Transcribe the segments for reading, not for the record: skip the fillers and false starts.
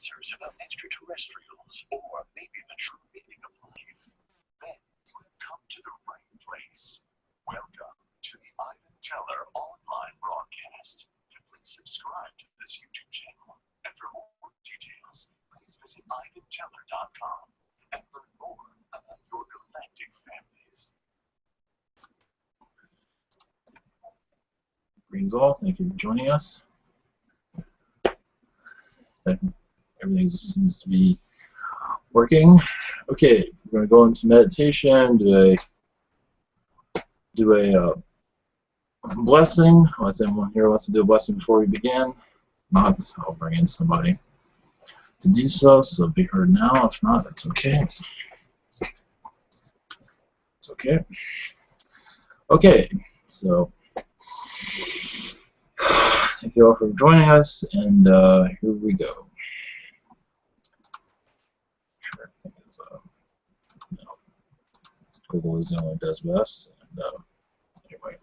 answers about extraterrestrials, or maybe the true meaning of life, then you have come to the right place. Welcome to the Ivan Teller online broadcast. Please subscribe to this YouTube channel, and for more details, please visit ivanteller.com and learn more about your galactic families. Greetings all, thank you for joining us. Everything just seems to be working. Okay, we're going to go into meditation, do a blessing. Unless anyone here wants to do a blessing before we begin. Not, I'll bring in somebody to do so, so be heard now. If not, that's okay. It's okay. Okay, so thank you all for joining us, and here we go. Google is the only one that does best. And, anyway,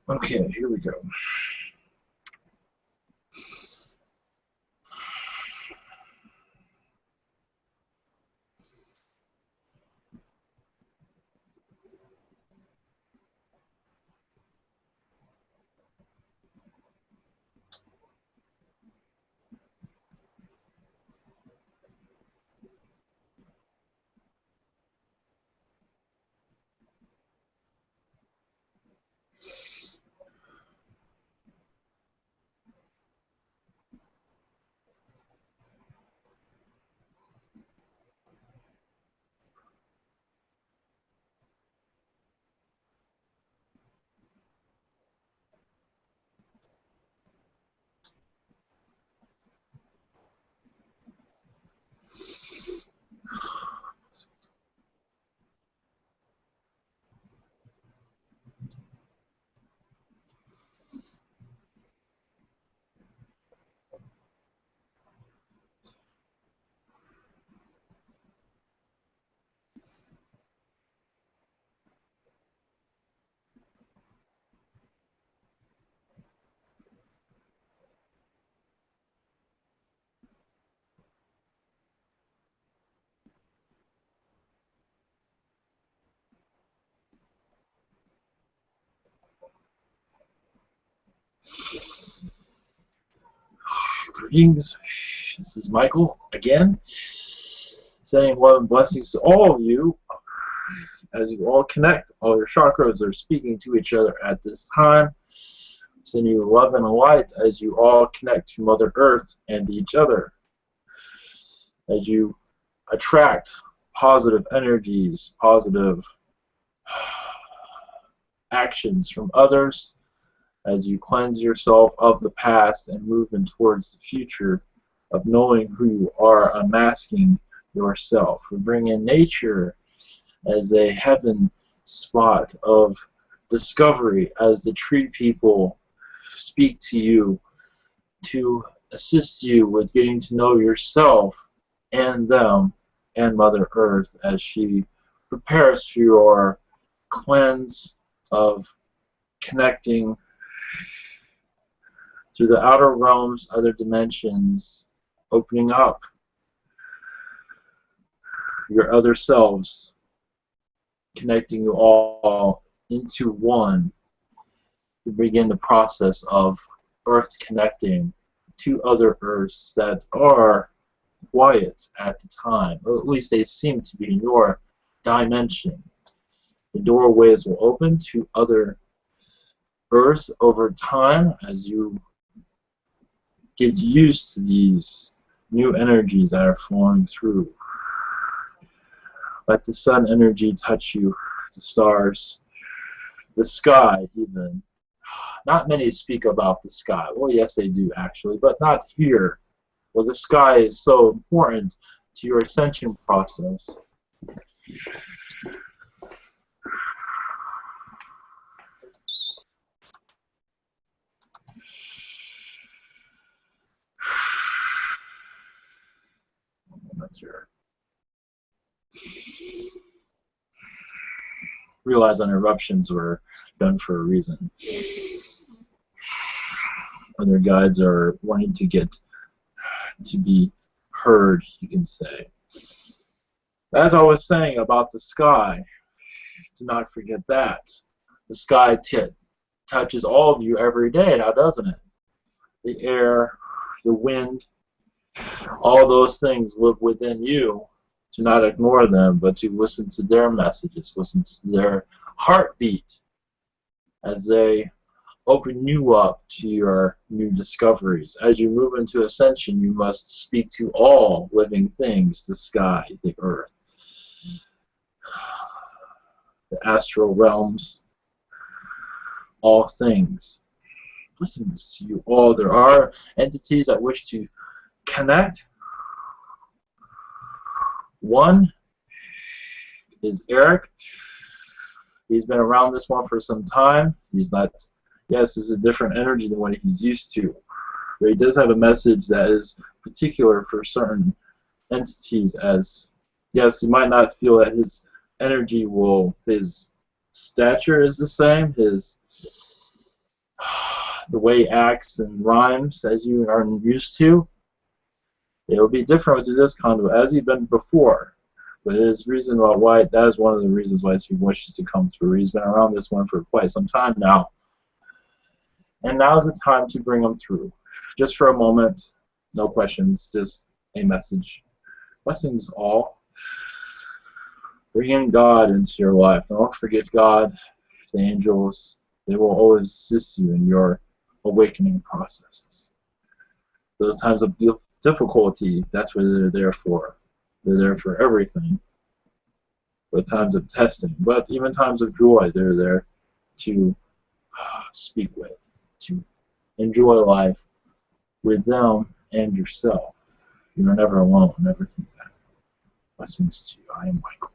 okay, here we go. Greetings, this is Michael again, sending love and blessings to all of you as you all connect. All your chakras are speaking to each other at this time. Send you love and light as you all connect to Mother Earth and each other. As you attract positive energies, positive actions from others, as you cleanse yourself of the past and move in towards the future of knowing who you are, unmasking yourself. We bring in nature as a heaven spot of discovery, as the tree people speak to you to assist you with getting to know yourself and them and Mother Earth as she prepares for your cleanse of connecting through the outer realms, other dimensions, opening up your other selves, connecting you all into one to begin the process of Earth connecting to other Earths that are quiet at the time, or at least they seem to be in your dimension. The doorways will open to other Earths over time as you get used to these new energies that are flowing through. Let the sun energy touch you, the stars, the sky even. Not many speak about the sky. Well, yes, they do actually, but not here. Well, the sky is so important to your ascension process. That's your realize interruptions were done for a reason. Other guides are wanting to get to be heard, you can say. As I was saying about the sky, do not forget that. The sky touches all of you every day now, doesn't it? The air, the wind, all those things live within you. To not ignore them, but to listen to their messages, listen to their heartbeat as they open you up to your new discoveries. As you move into ascension, you must speak to all living things, the sky, the earth, the astral realms, all things. Listen to you all. There are entities that wish to connect. One is Eric. He's been around this one for some time. He's not, yes, it's a different energy than what he's used to. But he does have a message that is particular for certain entities, as, yes, you might not feel that his energy will, his stature is the same, his, the way he acts and rhymes as you are used to. It will be different with this conduit as he's been before. But it is reason why that is one of the reasons why he wishes to come through. He's been around this one for quite some time now. And now's the time to bring him through. Just for a moment, no questions, just a message. Blessings all. Bring in God into your life. Don't forget God, the angels. They will always assist you in your awakening processes. Those times of difficulty, that's what they're there for. They're there for everything. But times of testing, but even times of joy, they're there to speak with, to enjoy life with them and yourself. You're never alone. Never think that. Blessings to you. I am Michael.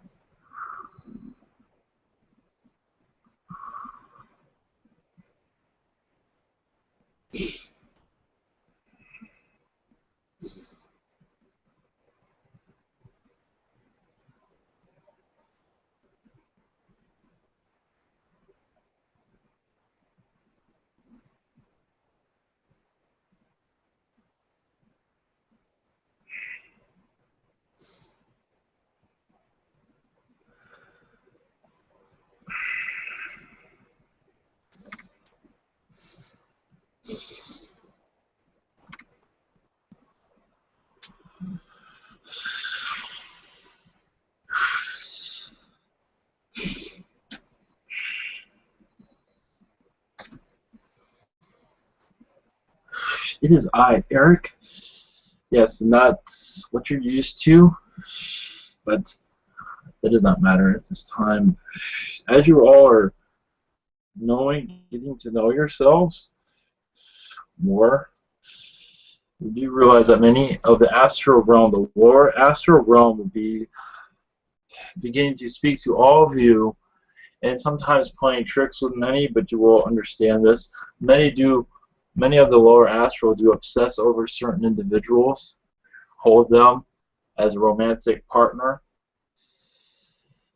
It is I, Eric. Yes, not what you're used to, but that does not matter at this time. As you all are getting to know yourselves more, you do realize that many of the astral realm, the lower astral realm, will be beginning to speak to all of you, and sometimes playing tricks with many, but you will understand this. Many of the lower astral do obsess over certain individuals, hold them as a romantic partner.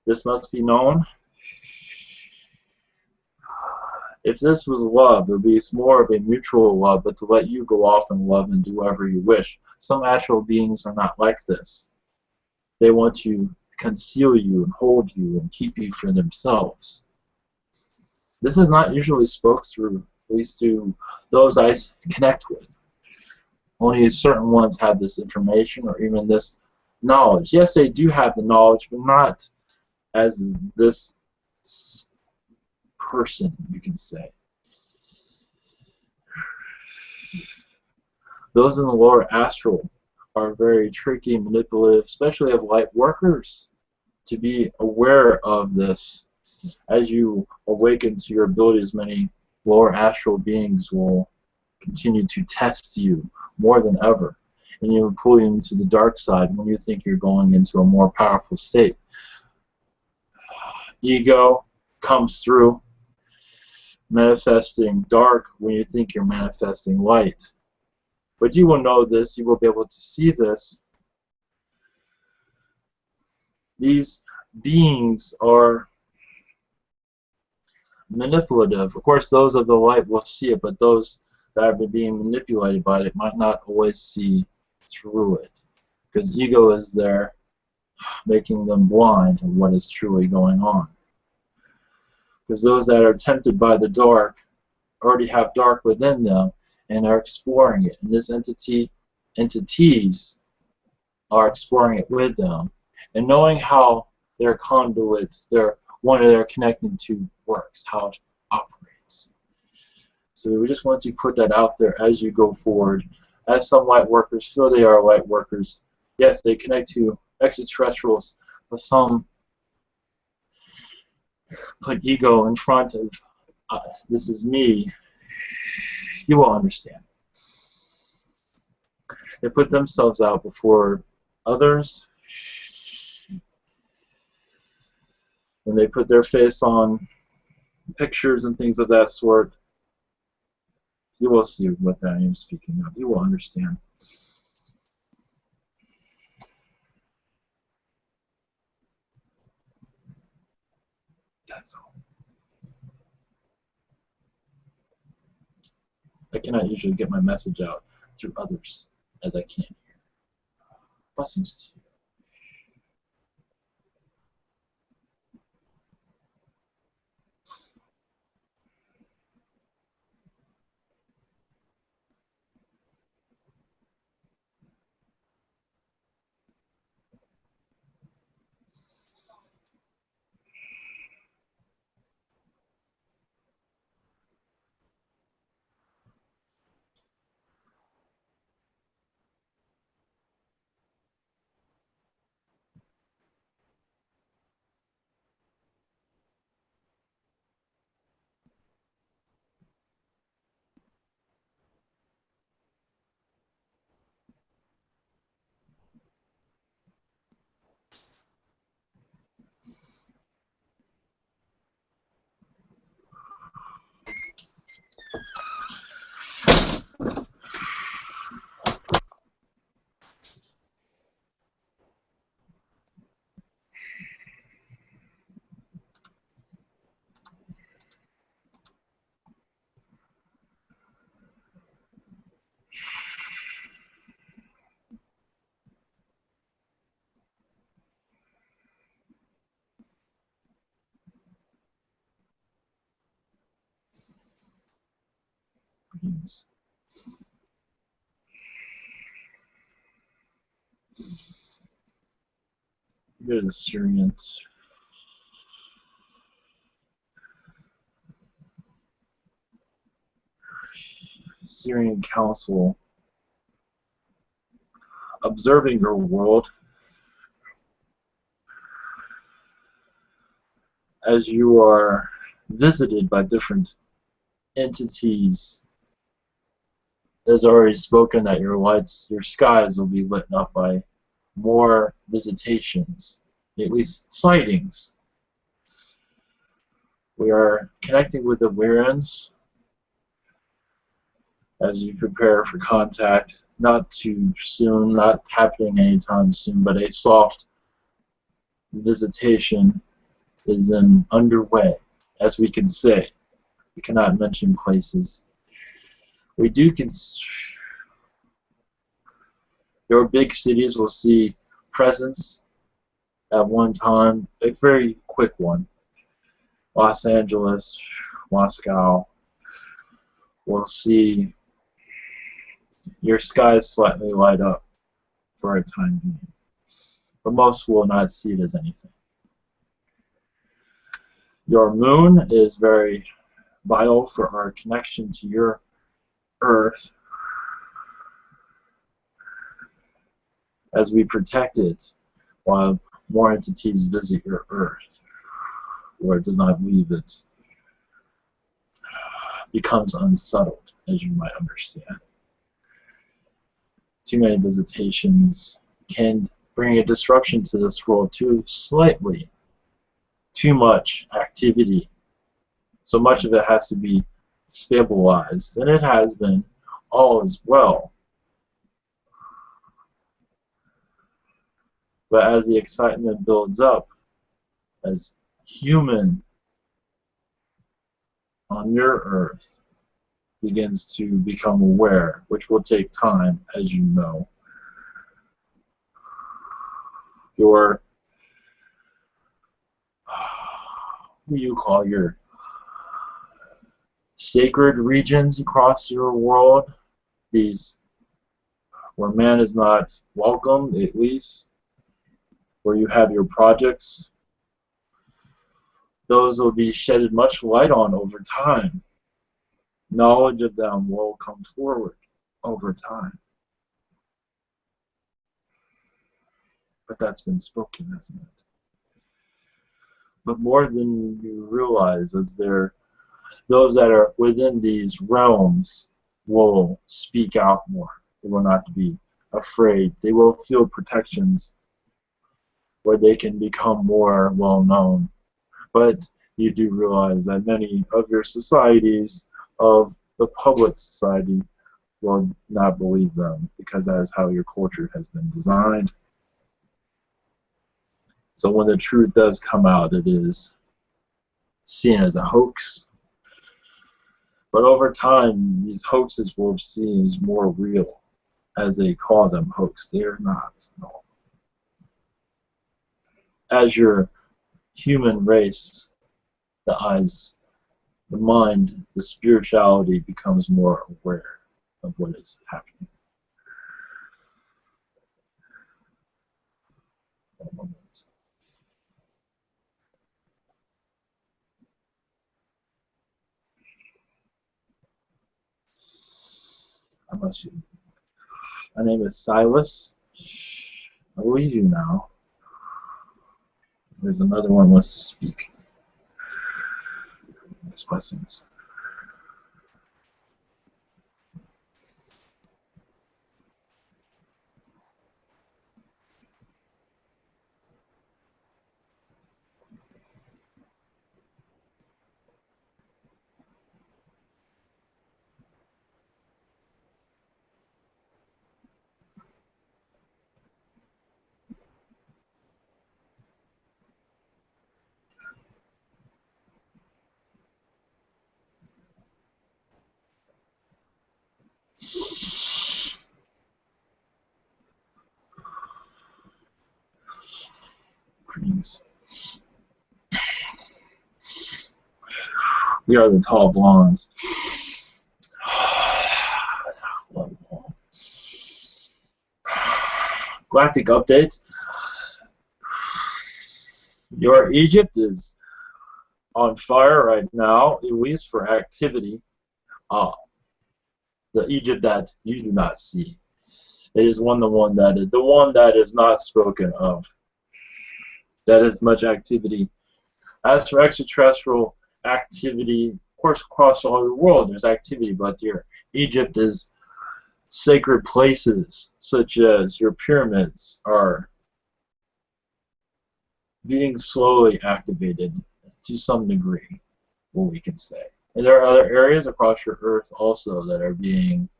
This must be known. If this was love, it would be more of a mutual love, but to let you go off and love and do whatever you wish. Some astral beings are not like this. They want to conceal you and hold you and keep you for themselves. This is not usually spoke through, at least to those I connect with. Only certain ones have this information or even this knowledge. Yes, they do have the knowledge, but not as this person, you can say. Those in the lower astral are very tricky and manipulative, especially of light workers, to be aware of this. As you awaken to your abilities, many lower astral beings will continue to test you more than ever, and you will pull you into the dark side when you think you're going into a more powerful state. Ego comes through, manifesting dark when you think you're manifesting light. But you will know this, you will be able to see this. These beings are manipulative. Of course, those of the light will see it, but those that have been being manipulated by it might not always see through it. Because ego is there making them blind to what is truly going on. Because those that are tempted by the dark already have dark within them and are exploring it. And this entities are exploring it with them. And knowing how their conduit, one they're connecting to works, how it operates. So we just want to put that out there as you go forward. As some light workers feel they are light workers, yes, they connect to extraterrestrials, but some put ego in front of this is me. You will understand. They put themselves out before others. When they put their face on pictures and things of that sort, you will see what I am speaking of. You will understand. That's all. I cannot usually get my message out through others as I can here. Blessings to you. Greetings. Go to the Sirians. Sirian Council, observing your world as you are visited by different entities. There's already spoken that your lights, your skies will be lit up by more visitations, at least sightings. We are connecting with the Wirans as you prepare for contact. Not too soon, not happening anytime soon, but a soft visitation is underway, as we can say. We cannot mention places. We do your big cities will see presence at one time, a very quick one. Los Angeles, Moscow, will see your skies slightly light up for a time being. But most will not see it as anything. Your moon is very vital for our connection to your Earth as we protect it while more entities visit your Earth, where it does not leave it, becomes unsettled, as you might understand. Too many visitations can bring a disruption to this world too slightly. Too much activity. So much of it has to be stabilized, and it has been. All is well. But as the excitement builds up, as human on your Earth begins to become aware, which will take time, as you know, your, what do you call your sacred regions across your world, these where man is not welcome, at least where you have your projects, those will be shedded much light on over time. Knowledge of them will come forward over time. But that's been spoken, hasn't it? But more than you realize is those that are within these realms will speak out more. They will not be afraid. They will feel protections where they can become more well known. But you do realize that many of your societies, of the public society, will not believe them because that is how your culture has been designed. So when the truth does come out, it is seen as a hoax. But over time, these hoaxes will be seen as more real, as they call them hoax. They are not. No. As your human race, the eyes, the mind, the spirituality becomes more aware of what is happening. One moment. I must be. My name is Silas. I believe you now. There's another one who wants to speak. There's blessings. Greetings. We are the tall blondes. Galactic update. Your Egypt is on fire right now, at least for activity. The Egypt that you do not see. It is the one that is not spoken of. That is much activity. As for extraterrestrial activity, of course, across all the world there's activity, but your Egypt is sacred places, such as your pyramids, are being slowly activated to some degree, what we can say. And there are other areas across your Earth also that are being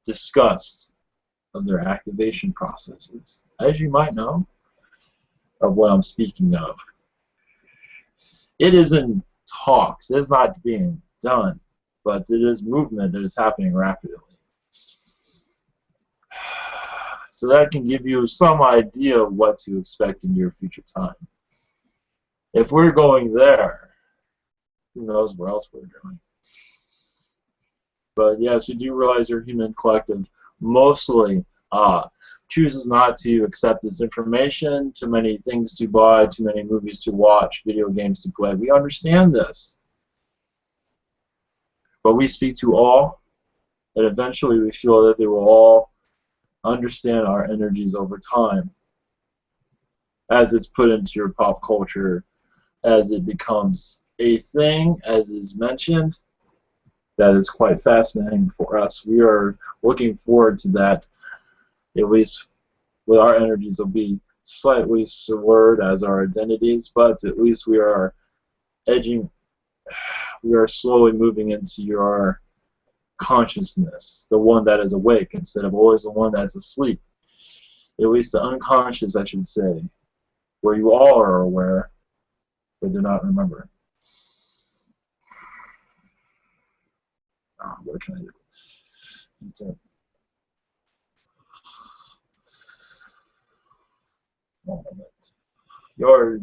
discussed of their activation processes, as you might know, of what I'm speaking of. It is in talks. It is not being done, but it is movement that is happening rapidly. So that can give you some idea of what to expect in your future time. If we're going there, who knows where else we're going. But yes, you do realize your human collective mostly chooses not to accept this information, too many things to buy, too many movies to watch, video games to play. We understand this. But we speak to all, and eventually we feel that they will all understand our energies over time as it's put into your pop culture, as it becomes a thing, as is mentioned. That is quite fascinating for us. We are looking forward to that. At least with our energies will be slightly slurred as our identities, but at least we are slowly moving into your consciousness, the one that is awake instead of always the one that's asleep. At least the unconscious, I should say, where you all are aware, but do not remember. What can I do? Oh. Your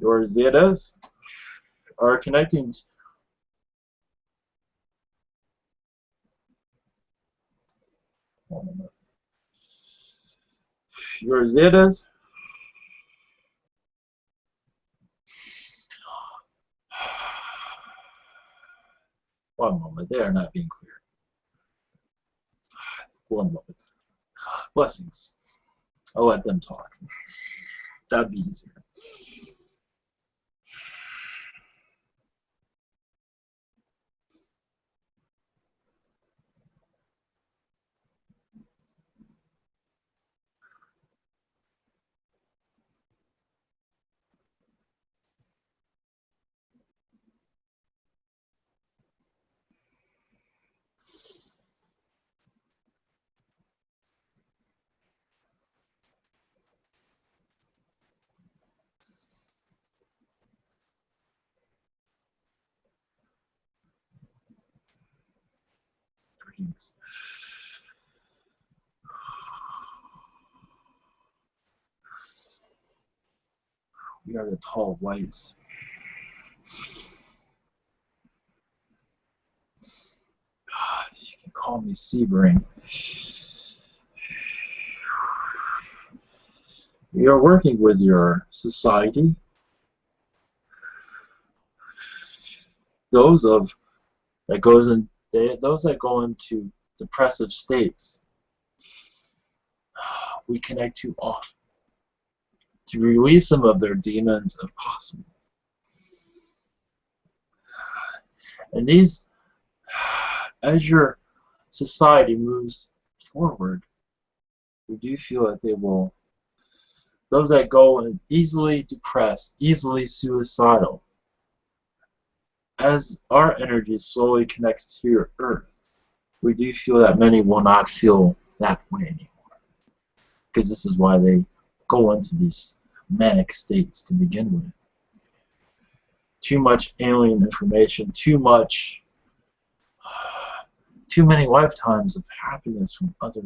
zetas are connecting. Your zetas. One moment, they are not being clear. One moment. Blessings. I'll let them talk. That'd be easier. Greetings. We are the tall whites. You can call me Sebring. We are working with your society. Those that go into depressive states. We connect too often to release some of their demons if possible. And these, as your society moves forward, we do feel that those that go and easily depressed, easily suicidal, as our energy slowly connects to your earth, we do feel that many will not feel that way anymore. Because this is why they go into these manic states to begin with. Too much alien information, too many lifetimes of happiness from other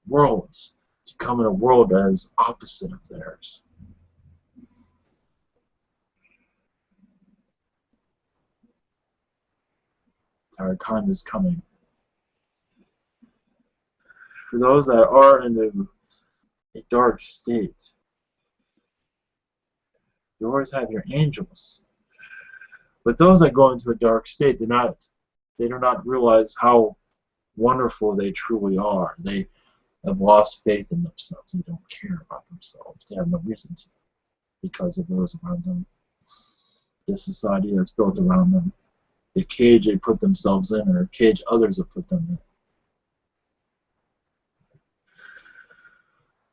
worlds to come in a world that is opposite of theirs. Our time is coming. For those that are in a dark state, you always have your angels. But those that go into a dark state, they do not realize how wonderful they truly are. They have lost faith in themselves. They don't care about themselves. They have no reason to, because of those around them. The society that's built around them. The cage they put themselves in, or cage others have put them in.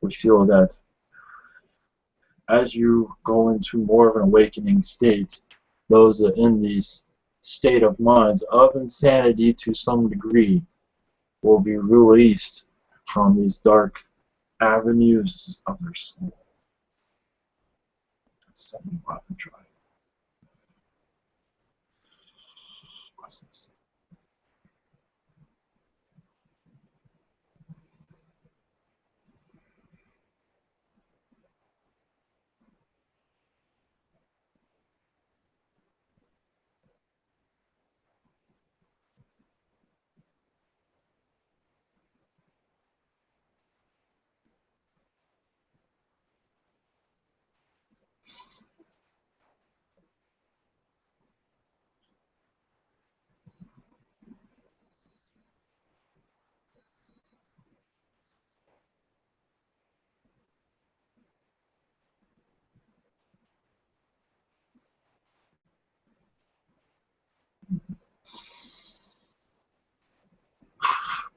We feel that as you go into more of an awakening state, those that are in these state of minds of insanity to some degree will be released from these dark avenues of their soul. Set you up and try. Blessings.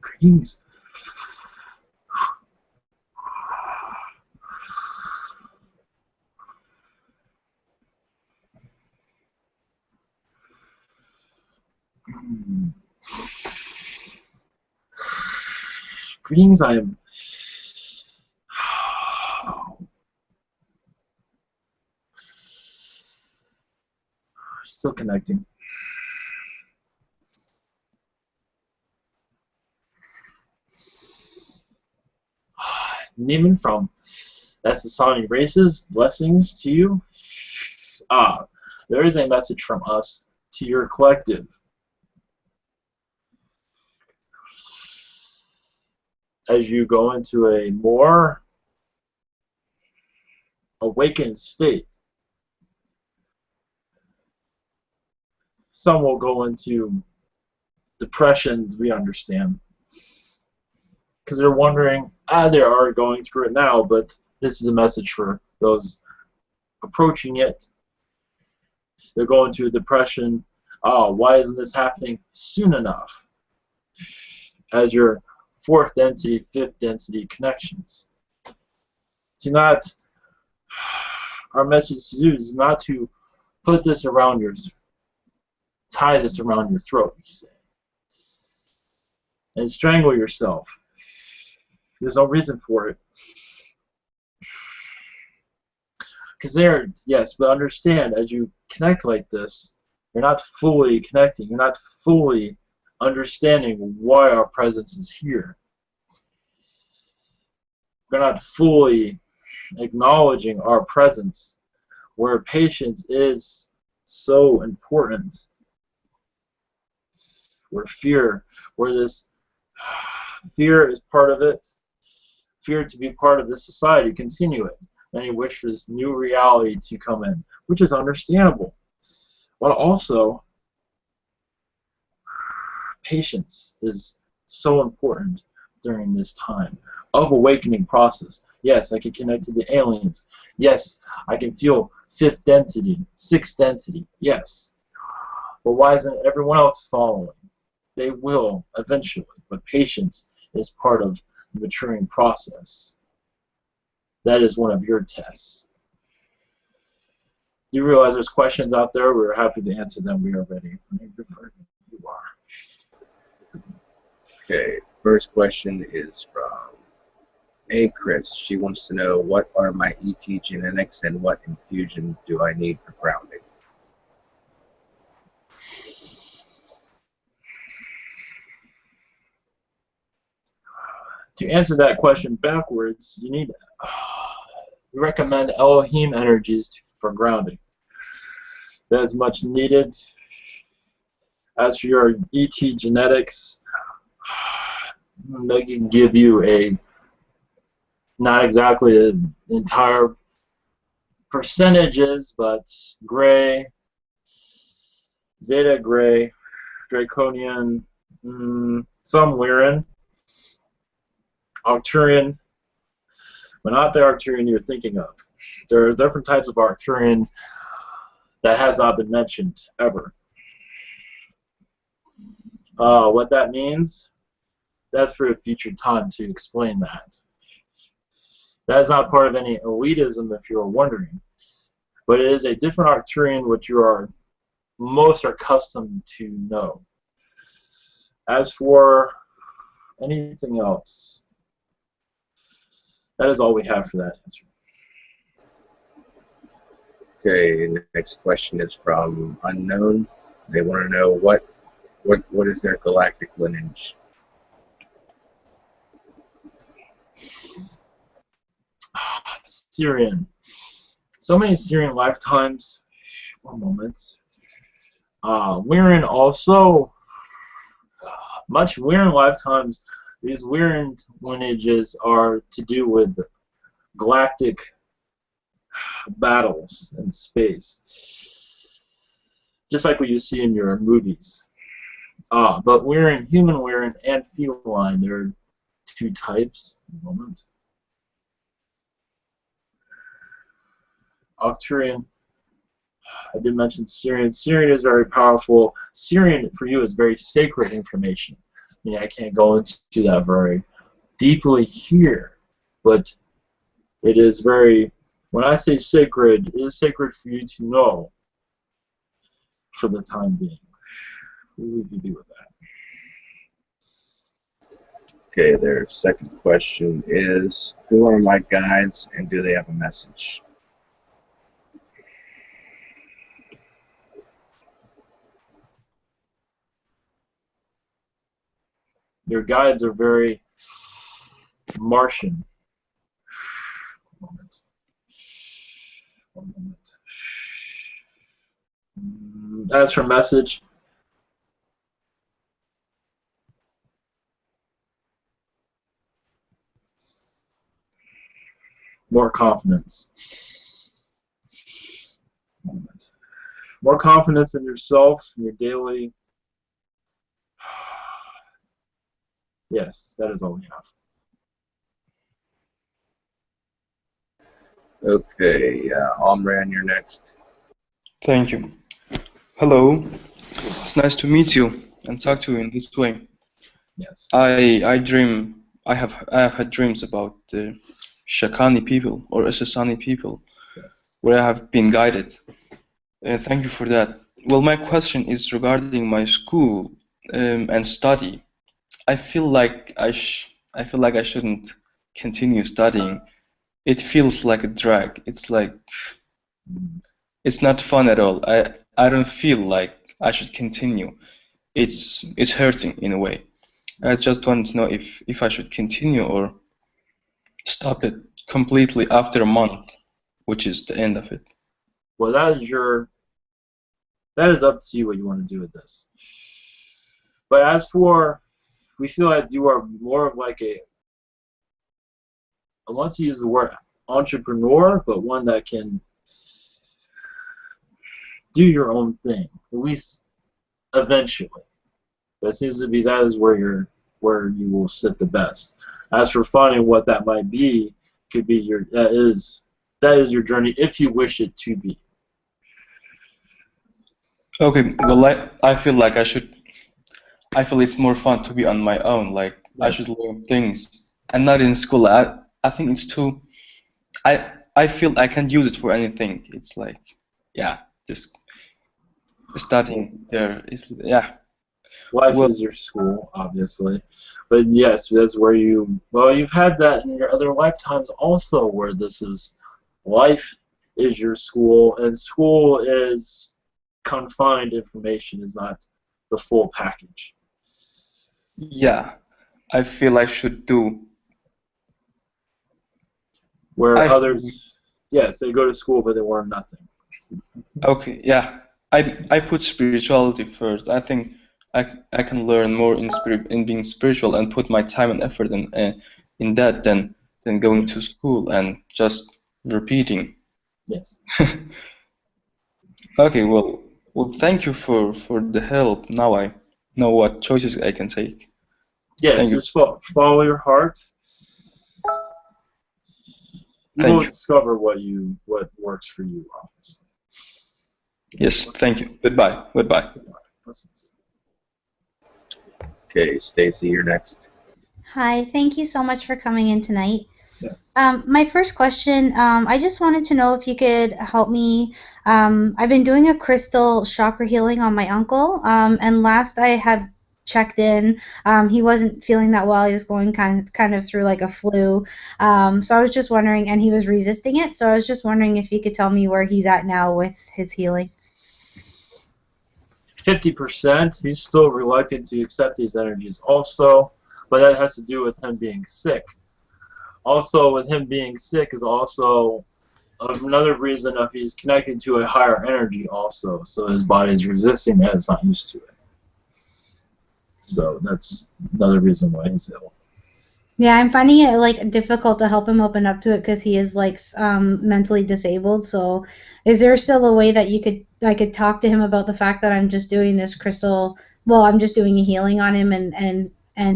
Greetings. Greetings, I am still connecting. And even from Essassani races, blessings to you. There is a message from us to your collective. As you go into a more awakened state, some will go into depressions, we understand, because they're wondering, they are going through it now, but this is a message for those approaching it. They're going to a depression. Why isn't this happening soon enough? As your fourth density, fifth density connections. Do not, our message to you is not to put this around tie this around your throat, you say, and strangle yourself. There's no reason for it. Because yes, but understand, as you connect like this, you're not fully connecting. You're not fully understanding why our presence is here. You're not fully acknowledging our presence, where patience is so important. Where this fear is part of it. Fear to be part of this society, continue it. And you wish for this new reality to come in, which is understandable. But also, patience is so important during this time of awakening process. Yes, I can connect to the aliens. Yes, I can feel fifth density, sixth density. Yes. But why isn't everyone else following? They will eventually, but patience is part of the maturing process. That is one of your tests. Do you realize there's questions out there? We're happy to answer them. We are ready. You are. Okay, first question is from Chris. She wants to know, what are my ET genetics and what infusion do I need for grounding? To answer that question backwards, you need we recommend Elohim energies for grounding. That is much needed. As for your ET genetics, they can give you not exactly an entire percentages, but gray, zeta gray, draconian, some Lyran, Arcturian, but not the Arcturian you're thinking of. There are different types of Arcturian that has not been mentioned ever. What that means, that's for a future time to explain that. That is not part of any elitism, if you're wondering, but it is a different Arcturian which you are most accustomed to know. As for anything else, that is all we have for that answer. Okay, next question is from Unknown. They want to know what is their galactic lineage? Sirian. So many Sirian lifetimes. One moment. Lyran also. Much Lyran lifetimes. These Lyran lineages are to do with galactic battles in space. Just like what you see in your movies. But Lyran, human Lyran, and feline, there are two types. One moment. Arcturian. I did mention Sirian. Sirian is very powerful. Sirian, for you, is very sacred information. I mean, I can't go into that very deeply here, but it is very, when I say sacred, it is sacred for you to know for the time being. We'll leave you with that. Okay, their second question is, who are my guides and do they have a message? Your guides are very Martian. One moment. As for message, more confidence. More confidence in yourself, in your daily. Yes, that is all we have. Okay, Omran, you're next. Thank you. Hello. It's nice to meet you and talk to you in this way. Yes. I have had dreams about the Shakani people or Essassani people, Yes. where I have been guided. Thank you for that. Well, my question is regarding my school and study. I feel like I shouldn't continue studying. It feels like a drag. It's not fun at all. I don't feel like I should continue. It's hurting in a way. I just want to know if I should continue or stop it completely after a month, which is the end of it. Well, that is up to you what you want to do with this. But as for, we feel that you are more of like I want to use the word entrepreneur, but one that can do your own thing, at least eventually. That seems to be that is where you will sit the best. As for finding what that might be, could be that is your journey if you wish it to be. Okay, well, I feel like I feel it's more fun to be on my own. Like I should learn things and not in school. I think it's too. I feel I can't use it for anything. It's like, yeah, just studying there is yeah. Life Well, is your school, obviously. But yes, that's where you've had that in your other lifetimes also, where life is your school, and school is confined information, is not the full package. yeah, I feel I should do. Where I others, yes, they go to school, but they learn nothing. Okay, yeah. I put spirituality first. I think I can learn more in being spiritual and put my time and effort in that than going to school and just repeating. Yes. Okay, well, thank you for the help. Now I know what choices I can take. Yes, Thank you. just follow your heart. You will discover what works for you, obviously. Yes, thank you. Goodbye. Goodbye. Okay, Stacy, you're next. Hi, thank you so much for coming in tonight. Yes. My first question, I just wanted to know if you could help me. I've been doing a crystal chakra healing on my uncle, and last I had checked in, he wasn't feeling that well. He was going kind of through like a flu. So I was just wondering, and he was resisting it. So I was just wondering if you could tell me where he's at now with his healing. 50%. He's still reluctant to accept these energies also, but that has to do with him being sick. Also, with him being sick is also another reason of he's connected to a higher energy also, so his body's resisting that, it's not used to it. So that's another reason why he's ill. Yeah, I'm finding it like difficult to help him open up to it because he is like mentally disabled. So, is there still a way that I could talk to him about the fact that I'm just doing this crystal? Well, I'm just doing a healing on him and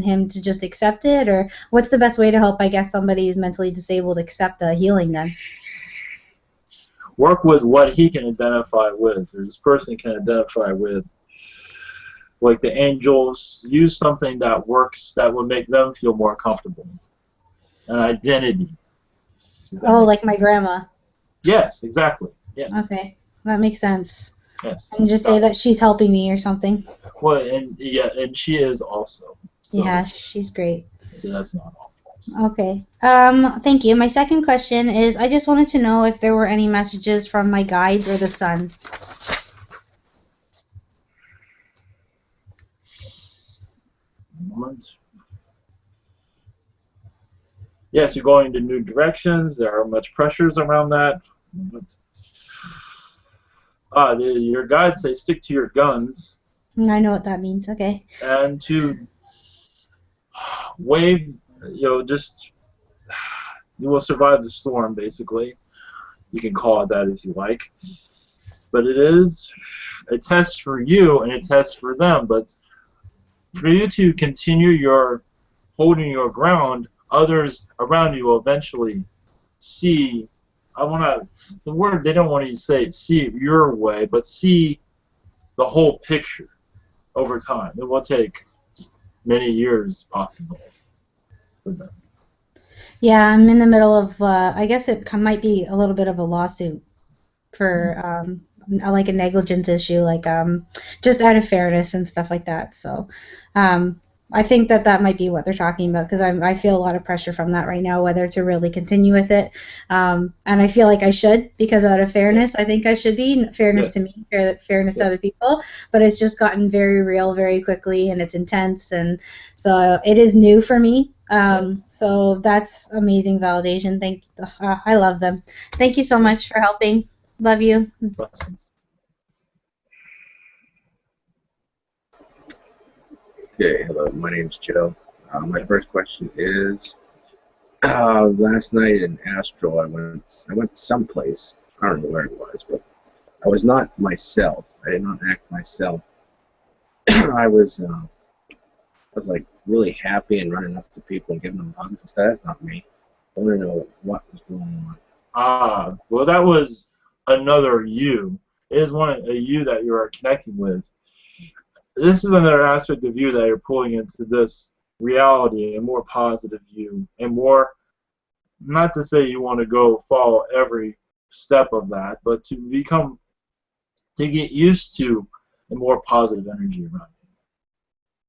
him to just accept it, or what's the best way to help? I guess somebody who's mentally disabled accept a healing then. Work with what he can identify with, or this person can identify with. Like the angels, use something that works that will make them feel more comfortable. An identity. Oh, like my grandma. Yes, exactly. Yes. Okay, that makes sense. Yes. And just say that she's helping me or something. Well, and she is also. So, yeah, she's great. So that's not all. Okay. Thank you. My second question is, I just wanted to know if there were any messages from my guides or the sun. Yes, you're going into new directions. There are much pressures around that. Your guides say stick to your guns I know what that means. Okay. and to wave, just you will survive the storm, basically. You can call it that if you like. But it is a test for you and a test for them. But for you to continue your holding your ground, others around you will eventually see. The word they don't want you to say see it your way, but see the whole picture over time. It will take many years, possibly, for them. Yeah, I'm in the middle of. I guess it might be a little bit of a lawsuit for like a negligence issue, like just out of fairness and stuff like that. So I think that might be what they're talking about, because I feel a lot of pressure from that right now, whether to really continue with it. And I feel like I should, because out of fairness, I think I should be fairness to me, fairness to other people. But it's just gotten very real very quickly, and it's intense, and so it is new for me. So that's amazing validation. I love them. Thank you so much for helping. Love you. Blessings. Okay, hello, my name's Joe. My first question is, last night in Astral, I went someplace. I don't know where it was, but I was not myself. I did not act myself. I was like really happy and running up to people and giving them hugs and stuff. That's not me. I want to know what was going on. Well, that was another you. It is a you that you are connecting with. This is another aspect of you that you're pulling into this reality, a more positive you, and more, not to say you want to go follow every step of that, but to get used to a more positive energy around you,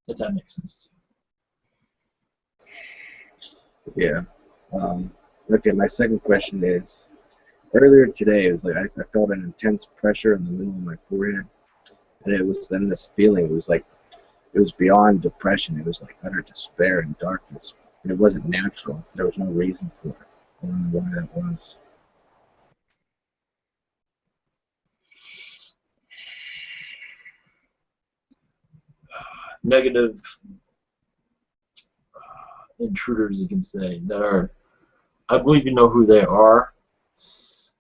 if that makes sense. Yeah. Okay, my second question is, earlier today, it was like I felt an intense pressure in the middle of my forehead, and it was then this feeling. It was beyond depression. It was like utter despair and darkness. And it wasn't natural. There was no reason for it. I don't know why that was. Negative intruders, you can say, that are, I believe you know who they are.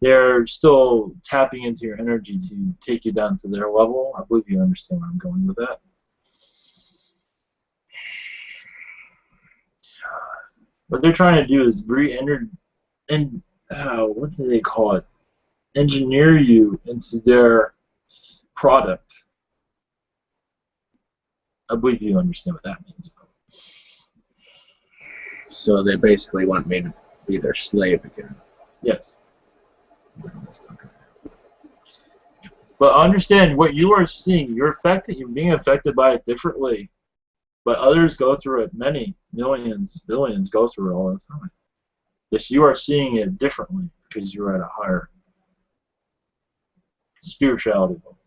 They're still tapping into your energy to take you down to their level. I believe you understand where I'm going with that. What they're trying to do is what do they call it? Engineer you into their product. I believe you understand what that means. So they basically want me to be their slave again. Yes. But understand what you are seeing. You're being affected by it differently. But others go through it. Many millions, billions go through it all the time. Yes, you are seeing it differently because you're at a higher spirituality level.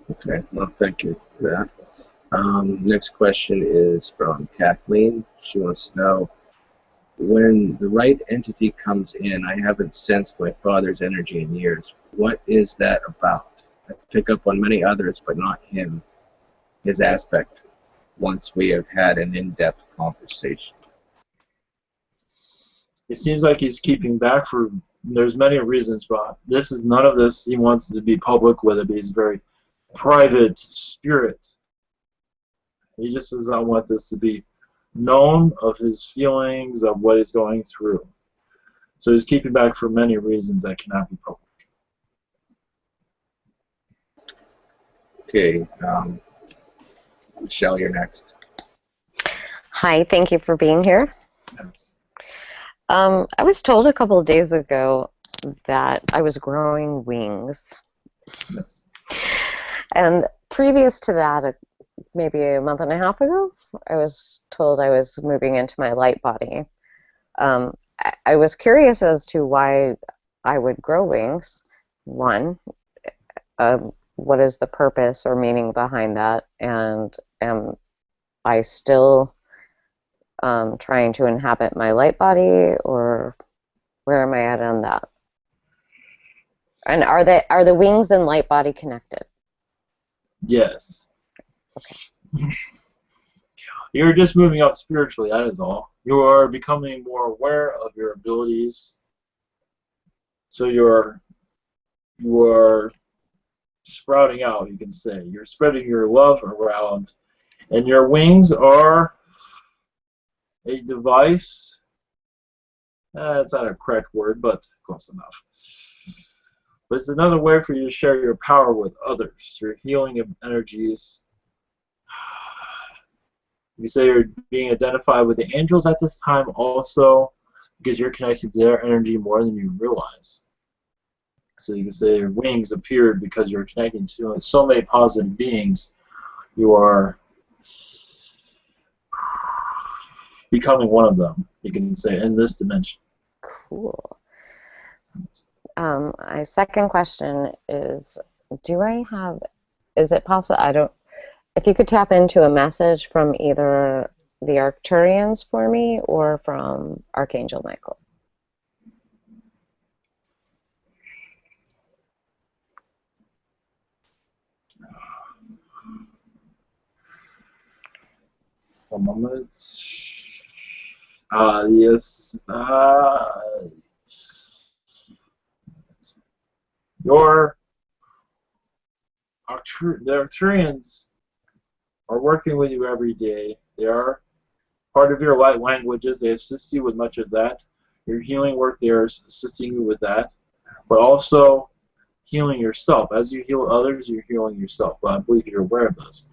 Okay, well, thank you for that. Next question is from Kathleen. She wants to know, when the right entity comes in, I haven't sensed my father's energy in years. What is that about? I pick up on many others, but not him, his aspect, once we have had an in-depth conversation. It seems like he's keeping back there's many reasons, but none of this he wants to be public with it, but he's a very private spirit. He just does not want this to be known of his feelings, of what he's going through. So he's keeping back for many reasons that cannot be public. Okay, Michelle, you're next. Hi, thank you for being here. Yes. I was told a couple of days ago that I was growing wings. Yes. And previous to that, maybe a month and a half ago, I was told I was moving into my light body. I was curious as to why I would grow wings. One, what is the purpose or meaning behind that? And am I still trying to inhabit my light body, or where am I at on that? And are the wings and light body connected? Yes. Okay. You're just moving up spiritually, that is all. You are becoming more aware of your abilities. So you are sprouting out, you can say. You're spreading your love around. And your wings are a device. That's not a correct word, but close enough. But it's another way for you to share your power with others. Your healing energies. You say you're being identified with the angels at this time also, because you're connected to their energy more than you realize. So you can say your wings appeared because you're connecting to so many positive beings. You are becoming one of them, you can say, in this dimension. Cool. My second question is, is it possible, if you could tap into a message from either the Arcturians for me or from Archangel Michael? One moment. Yes. The Arcturians are working with you every day. They are part of your light languages. They assist you with much of that. Your healing work, they are assisting you with that. But also healing yourself. As you heal others, you're healing yourself. But I believe you're aware of this.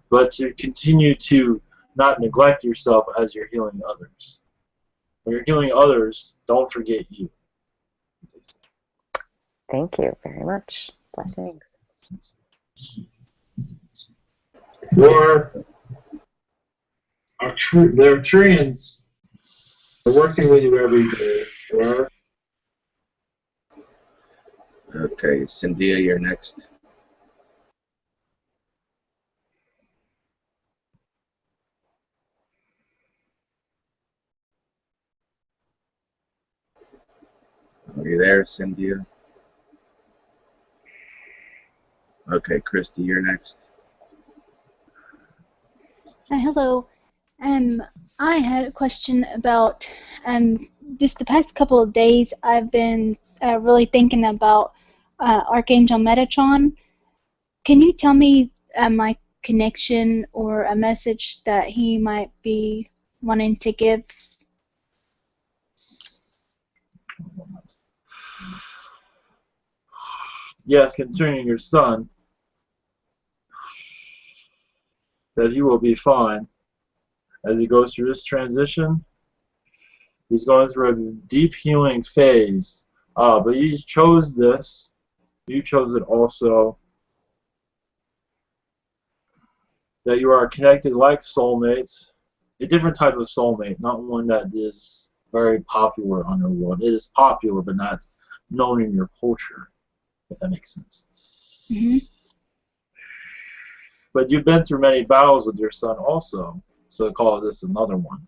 But to continue to not neglect yourself as you're healing others. When you're healing others, don't forget you. Thank you very much. Blessings. The Arcturians are working with you every day. Okay, Cynthia, you're next. Are you there, Cynthia? Okay, Christy, you're next. Hello. I had a question about just the past couple of days. I've been really thinking about Archangel Metatron. Can you tell me my connection or a message that he might be wanting to give? Yes, concerning your son, that he will be fine as he goes through this transition. He's going through a deep healing phase. But you chose this. You chose it also. That you are connected like soulmates. A different type of soulmate, not one that is very popular on your world. It is popular, but not known in your culture, if that makes sense. Mm-hmm. But you've been through many battles with your son also, so call this another one.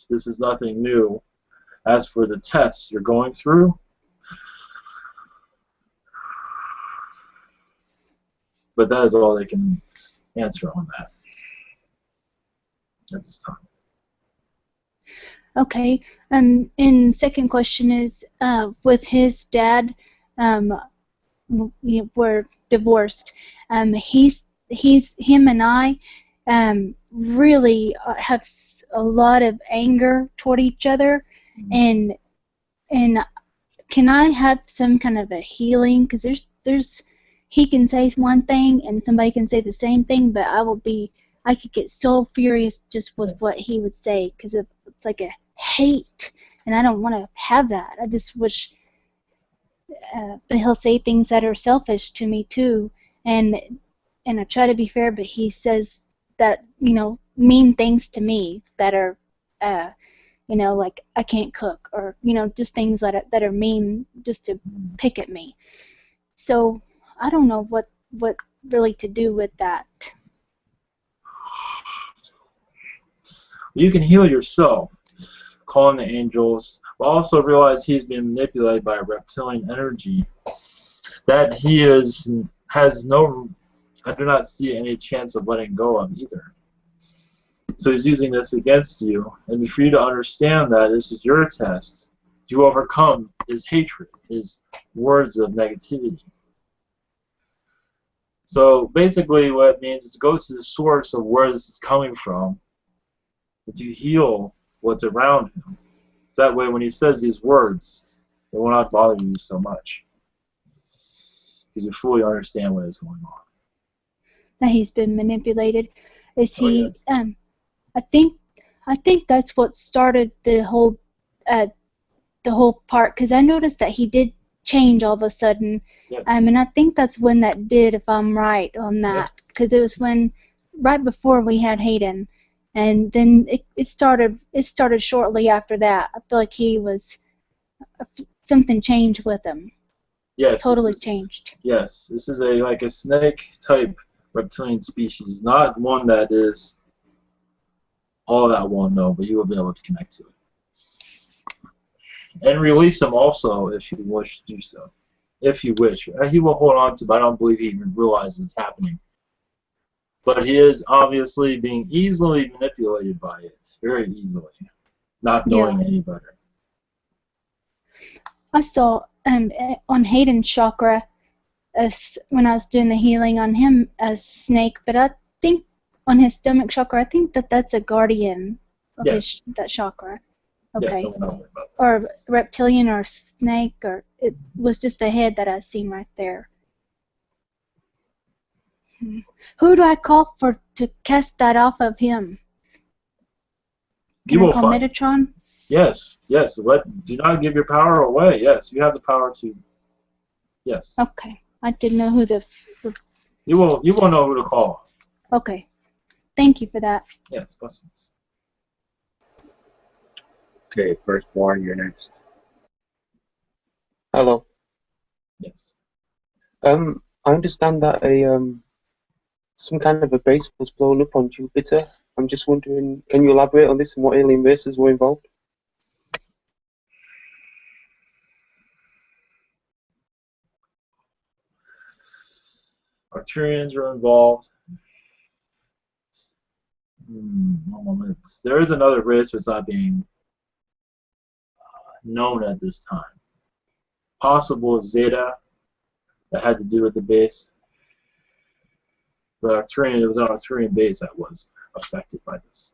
This is nothing new. As for the tests you're going through, but that is all they can answer on that at this time. Okay. And second question is, with his dad, we're divorced. Him and I really have a lot of anger toward each other, and can I have some kind of a healing? Because he can say one thing and somebody can say the same thing, but I could get so furious just with what he would say, because it's like a hate, and I don't want to have that. I just wish. But he'll say things that are selfish to me too, and I try to be fair, but he says that mean things to me that are like I can't cook, or just things that are mean just to pick at me. So I don't know what really to do with that. You can heal yourself. calling the angels, but also realize he's being manipulated by a reptilian energy that he has no, I do not see any chance of letting go of either. So he's using this against you, and for you to understand that this is your test to overcome his hatred, his words of negativity. So basically what it means is to go to the source of where this is coming from, and to heal what's around him. So that way when he says these words, it will not bother you so much, because you fully understand what is going on. That he's been manipulated. Is Oh, he? yes. I think that's what started the whole part, because I noticed that he did change all of a sudden, Yes. and I think that's when that did, if I'm right on that, because it was when right before we had Hayden, and then it started shortly after that. I feel like he was something changed with him. Yes. Totally changed. Yes, this is like a snake type reptilian species, not one that is all that well known, but you will be able to connect to it. And release him also if you wish to do so. If you wish. He will hold on to, but I don't believe he even realizes it's happening. But he is obviously being easily manipulated by it. Very easily. Not knowing any better. I saw on Hayden's chakra, when I was doing the healing on him, a snake, but I think on his stomach chakra, I think that's a guardian of that chakra. Okay. Yes, about that. Or reptilian or snake, or it was just a head that I seen right there. Who do I call to cast that off of him? Can I call Metatron? Yes. Do not give your power away. Yes, you have the power to. Yes. Okay. I didn't know who You will know who to call. Okay. Thank you for that. Yes, blessings. Okay, firstborn, you're next. Hello. Yes. I understand that some kind of a base was blown up on Jupiter. I'm just wondering, can you elaborate on this and what alien races were involved? Arcturians are involved. One moment. There is another race that's not being known at this time. Possible Zeta that had to do with the base. But Arcturian, it was an Arcturian base that was affected by this.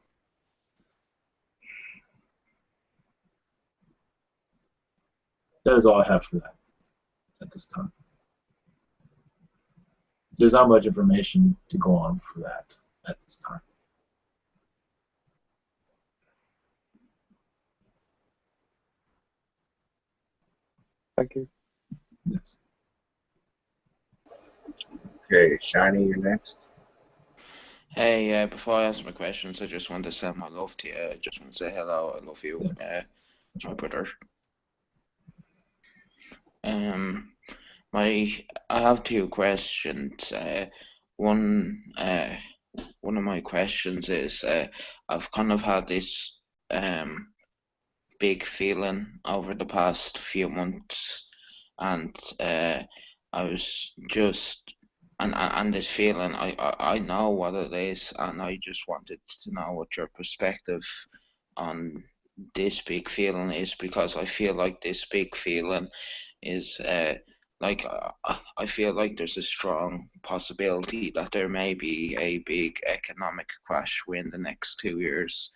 That is all I have for that at this time. There's not much information to go on for that at this time. Thank you. Yes. Okay, Shiny, you're next. Hey, before I ask my questions, I just want to send my love to you. I just want to say hello. I love you, my brother. I have two questions. One of my questions is I've kind of had this big feeling over the past few months, and I was just and this feeling, I know what it is, and I just wanted to know what your perspective on this big feeling is, because I feel like this big feeling is I feel like there's a strong possibility that there may be a big economic crash within the next 2 years,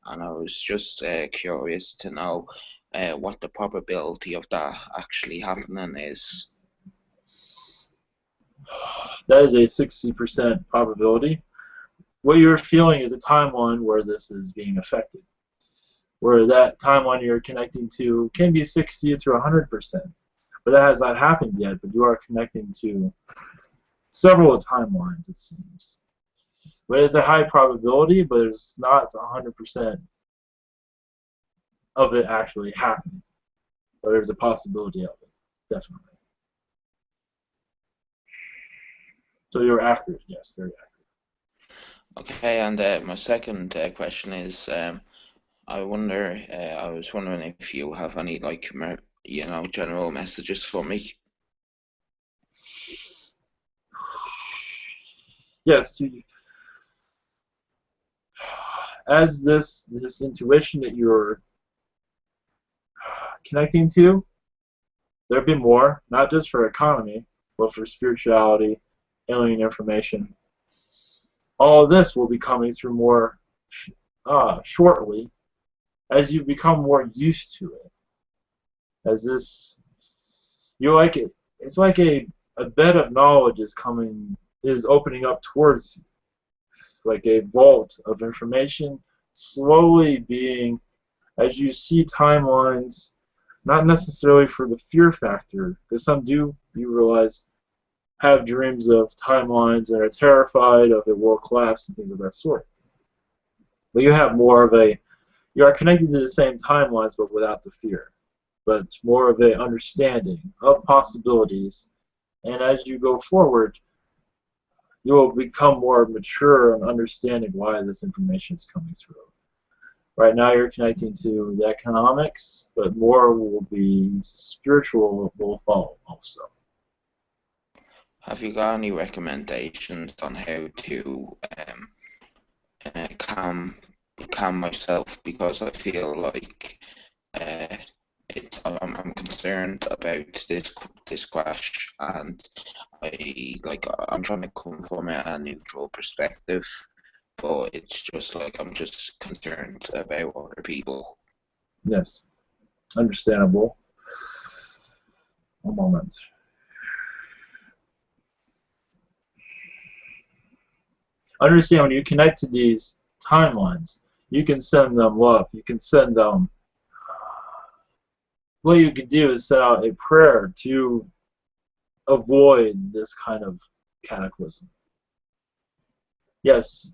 and I was just curious to know what the probability of that actually happening is. That is a 60% probability. What you're feeling is a timeline where this is being affected, where that timeline you're connecting to can be 60 to 100%. But that has not happened yet, but you are connecting to several timelines, it seems. But it's a high probability, but it's not 100% of it actually happening. But there's a possibility of it, definitely. So you're accurate, yes, very accurate. Okay, and my second question is, I wonder. I was wondering if you have any like general messages for me. Yes, as this intuition that you're connecting to, there'll be more, not just for economy, but for spirituality, alien information. All of this will be coming through more shortly as you become more used to it. As this, you like it. It's like a bed of knowledge is opening up towards you, like a vault of information, slowly being, as you see timelines, not necessarily for the fear factor, because some do, you realize, have dreams of timelines and are terrified of a world collapse and things of that sort. But you have more of you are connected to the same timelines but without the fear. But more of a understanding of possibilities. And as you go forward, you will become more mature in understanding why this information is coming through. Right now you're connecting to the economics, but more will be spiritual will follow also. Have you got any recommendations on how to calm myself, because I feel like I'm concerned about this crash, and I'm trying to come from a neutral perspective, but it's just like I'm just concerned about other people. Yes, understandable. One moment. Understand, when you connect to these timelines, you can send them love. You can send them. What you can do is set out a prayer to avoid this kind of cataclysm. Yes,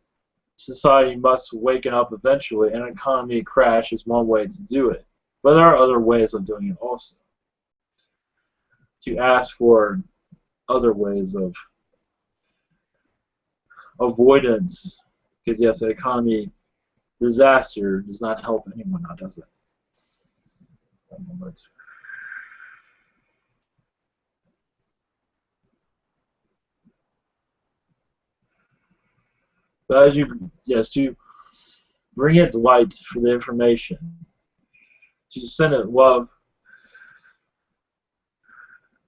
society must waken up eventually, and an economy crash is one way to do it. But there are other ways of doing it also. To ask for other ways of avoidance, because yes, an economy disaster does not help anyone now, does it? One moment. But as you, yes, to bring it light for the information, to send it love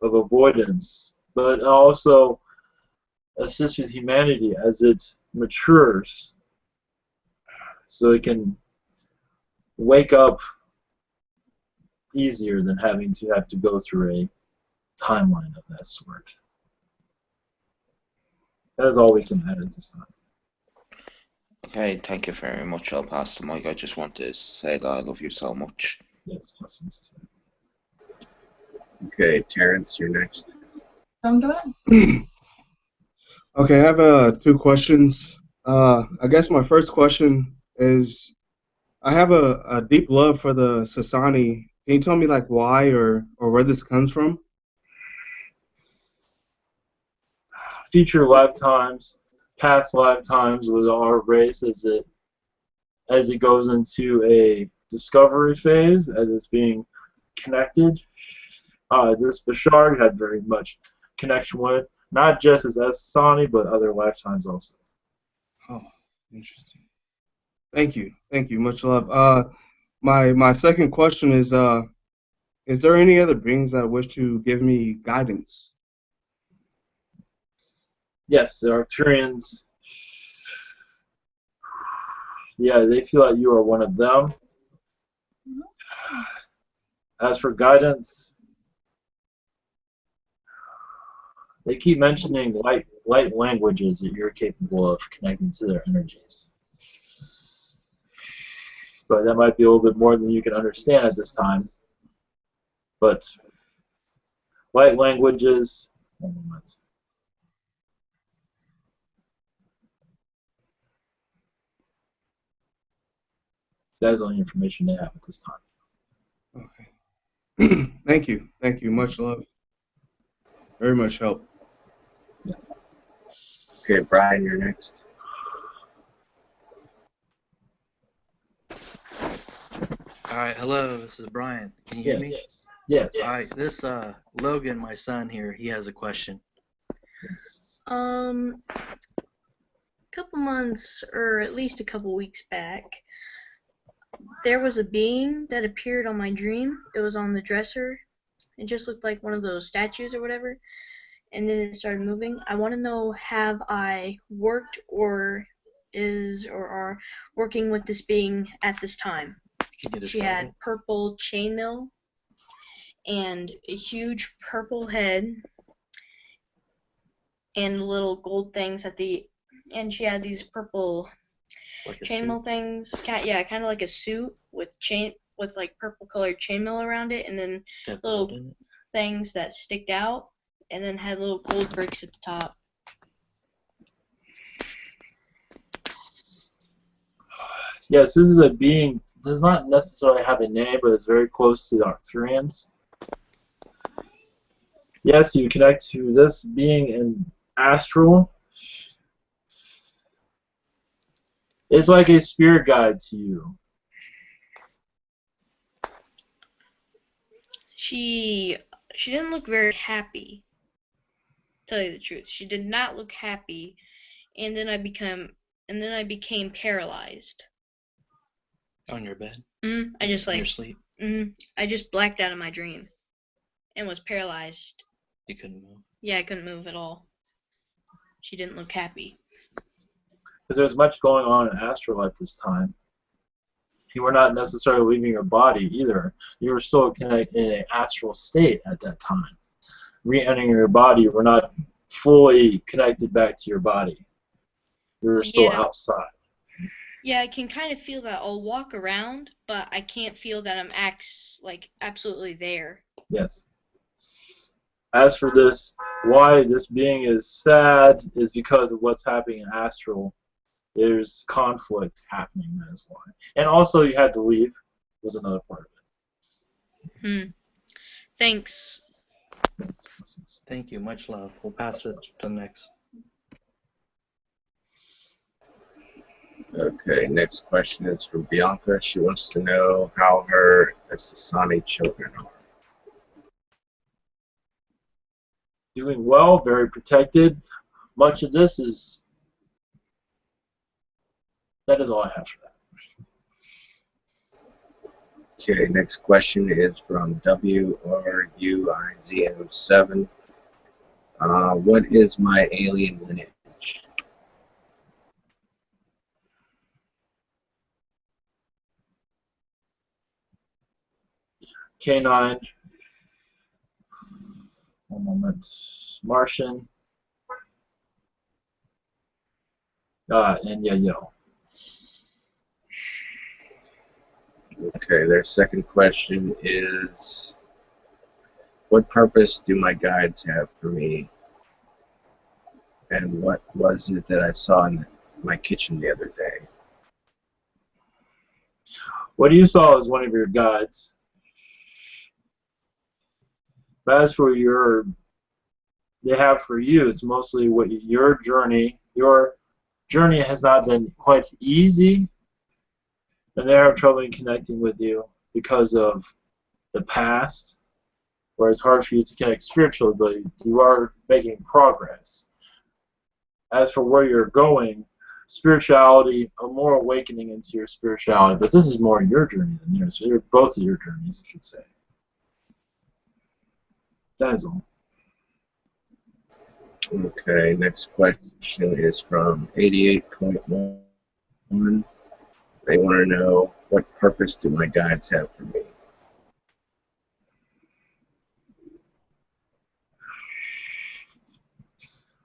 of avoidance, but also assist with humanity as it matures, so it can wake up easier than having to go through a timeline of that sort. That is all we can add at this time. Okay, thank you very much. I'll pass the mic. I just want to say that I love you so much. Yes, blessings. Okay, Terrence, you're next. Okay, I have two questions. I guess my first question is, I have a deep love for the Essassani. Can you tell me like why or where this comes from? Future lifetimes, past lifetimes with our race as it goes into a discovery phase, as it's being connected. This Bashar had very much connection with, not just as Essassani, but other lifetimes also. Oh, interesting. Thank you, much love. My second question is there any other beings that wish to give me guidance? Yes, the Arcturians. Yeah, they feel like you are one of them. As for guidance, they keep mentioning light languages that you're capable of connecting to their energies. But that might be a little bit more than you can understand at this time. But light languages, one moment. That is all the information they have at this time. Okay. Thank you, much love. Very much help. Yeah. Okay, Brian, you're next. Alright, hello, this is Brian. Can you hear me? Yes. Yes. Alright, this Logan, my son here, he has a question. A couple months, or at least a couple weeks back, there was a being that appeared on my dream. It was on the dresser. It just looked like one of those statues or whatever. And then it started moving. I want to know, have I worked or are working with this being at this time? She had purple chainmail and a huge purple head and little gold things and she had these purple chainmail things. Yeah, kind of like a suit with like purple colored chainmail around it, and then little things that sticked out, and then had little gold bricks at the top. Yes, this is a being. Does not necessarily have a name, but it's very close to the Arcturians. Yes, you connect to this being in Astral. It's like a spirit guide to you. She didn't look very happy. To tell you the truth, she did not look happy, and then I became paralyzed. On your bed? I just in your sleep? I just blacked out of my dream, and was paralyzed. You couldn't move? Yeah, I couldn't move at all. She didn't look happy. Because there was much going on in Astral at this time. You were not necessarily leaving your body either. You were still in an astral state at that time. Re-entering your body, you were not fully connected back to your body. You were still outside. Yeah, I can kind of feel that. I'll walk around, but I can't feel that I'm absolutely there. Yes. As for this, why this being is sad is because of what's happening in Astral. There's conflict happening, that is why. And also you had to leave was another part of it. Thanks. Thank you, much love. We'll pass it to the next. Okay, next question is from Bianca. She wants to know how her Essassani children are. Doing well, very protected. Much of this is... That is all I have for that. Okay, next question is from WRUIZM7. What is my alien lineage? K9. One moment. Martian. And Yael. Okay, their second question is, what purpose do my guides have for me? And what was it that I saw in my kitchen the other day? What you saw is one of your guides. But as for they have for you, it's mostly what your journey has not been quite easy, and they have trouble in connecting with you because of the past, where it's hard for you to connect spiritually, but you are making progress. As for where you're going, spirituality, a more awakening into your spirituality, but this is more your journey than yours. So you're both of your journeys, you could say. That is all. Okay, next question is from 88.1. They want to know, what purpose do my guides have for me?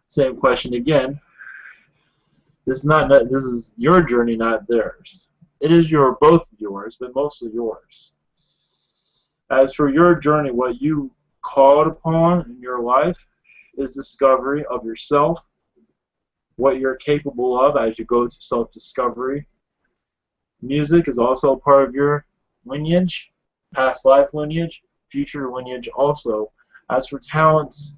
Same question again. This is your journey, not theirs. It is both yours, but mostly yours. As for your journey, what you called upon in your life is discovery of yourself, what you're capable of as you go to self-discovery. Music is also a part of your lineage, past life lineage, future lineage also. As for talents,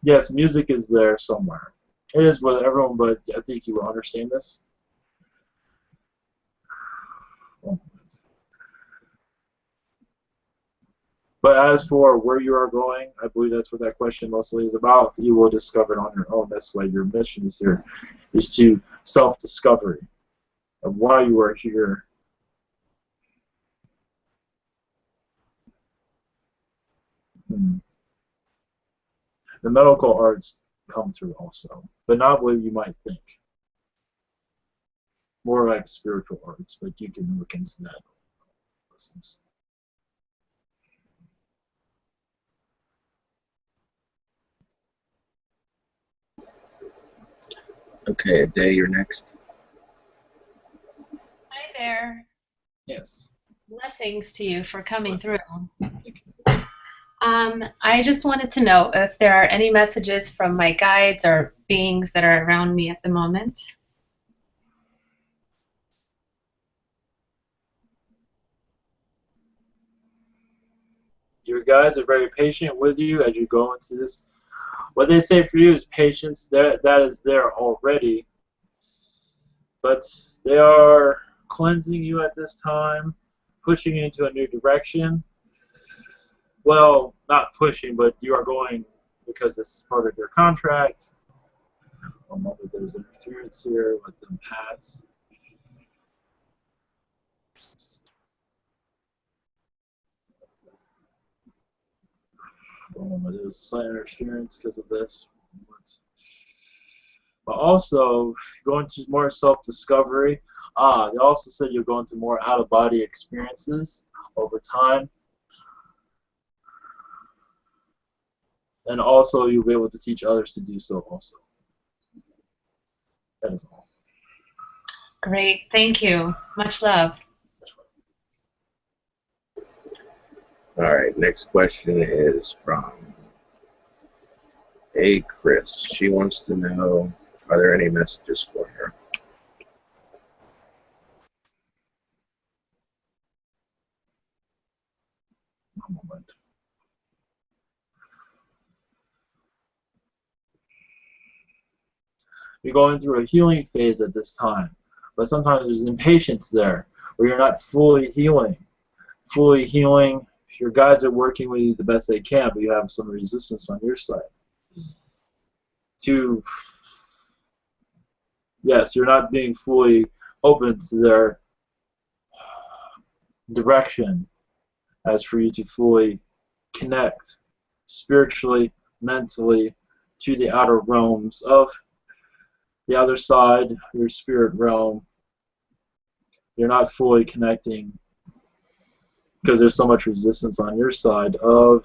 yes, music is there somewhere. It is with everyone, but I think you will understand this. 1 moment. But as for where you are going, I believe that's what that question mostly is about. You will discover it on your own. That's why your mission is here, is to self-discovery of why you are here. The medical arts come through also, but not what you might think. More like spiritual arts, but you can look into that. Okay, Day, you're next. Hi there. Yes. Blessings to you for coming through. I just wanted to know if there are any messages from my guides or beings that are around me at the moment. Your guides are very patient with you as you go into this. What they say for you is patience. That is there already. But they are cleansing you at this time, pushing you into a new direction. Well, not pushing, but you are going because it's part of your contract. One moment, there's interference here. Let them pass. One moment, there's slight interference because of this. But also, going to more self-discovery. They also said you're going to more out-of-body experiences over time. And also, you'll be able to teach others to do so also. That is all. Great, thank you. Much love. All right, next question is from A. Chris. She wants to know, are there any messages for her? One moment. You're going through a healing phase at this time, but sometimes there's impatience there, where you're not fully healing. Your guides are working with you the best they can, but you have some resistance on your side. Yes, you're not being fully open to their direction as for you to fully connect spiritually, mentally, to the outer realms of the other side, your spirit realm. You're not fully connecting because there's so much resistance on your side of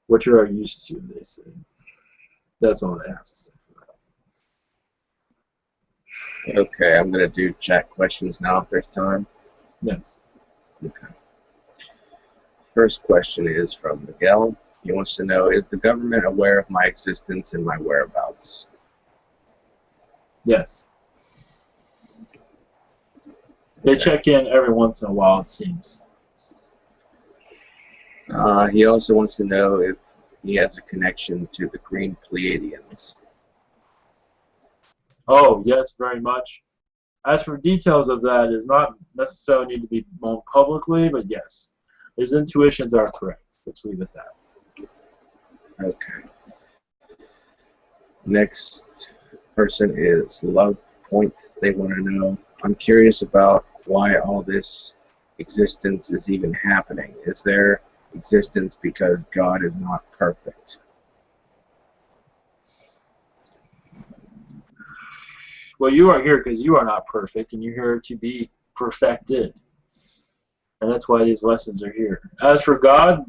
what you are used to, they say. That's all they have to say for that. Okay, I'm going to do chat questions now if there's time. Yes. Okay. First question is from Miguel. He wants to know, is the government aware of my existence and my whereabouts? Yes. They check in every once in a while, it seems. He also wants to know if he has a connection to the Green Pleiadians. Oh, yes, very much. As for details of that, it does not necessarily need to be known publicly, but yes. His intuitions are correct. Let's leave it at that. Okay. Next person is Love Point. They want to know, I'm curious about why all this existence is even happening. Is there existence because God is not perfect? Well, you are here because you are not perfect, and you're here to be perfected. And that's why these lessons are here. As for God,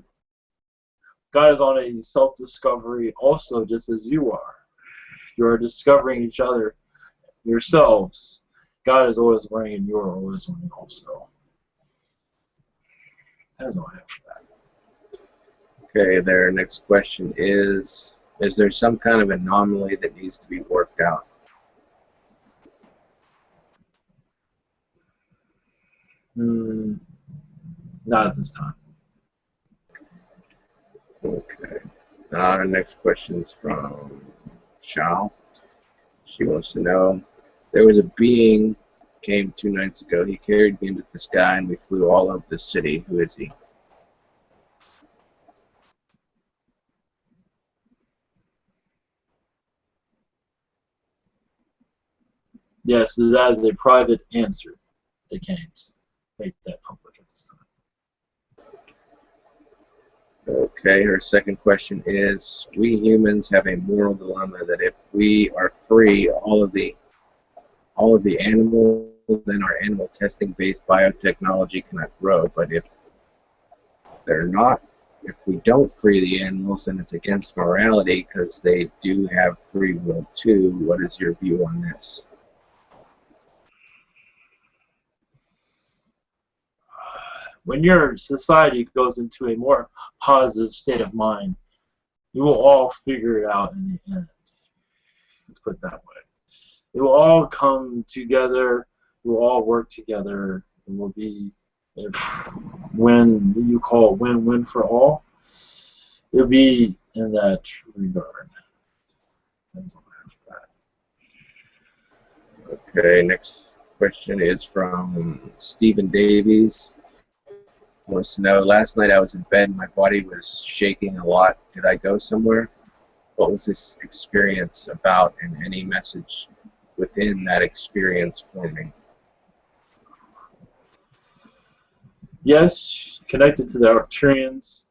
God is on a self-discovery also, just as you are. You are discovering each other, yourselves. God is always learning, and you are always learning also. That is all I have for that. Okay, their next question is there some kind of anomaly that needs to be worked out? Not at this time. Okay. Our next question is from Shao. She wants to know, there was a being came 2 nights ago. He carried me into the sky and we flew all over the city. Who is he? Yes, that is a private answer. They can't make that public at this time. Okay, her second question is, we humans have a moral dilemma that if we are free, all of the animals in our animal testing-based biotechnology cannot grow, but if they're not, if we don't free the animals, then it's against morality because they do have free will too. What is your view on this? When your society goes into a more positive state of mind, you will all figure it out in the end. Let's put it that way. It will all come together. We will all work together. It will be, when you call win-win for all, it will be in that regard. That's all I have for that. Okay, next question is from Stephen Davies. Wants to know, last night I was in bed and my body was shaking a lot. Did I go somewhere? What was this experience about, and any message within that experience for me? Yes, connected to the Arcturians.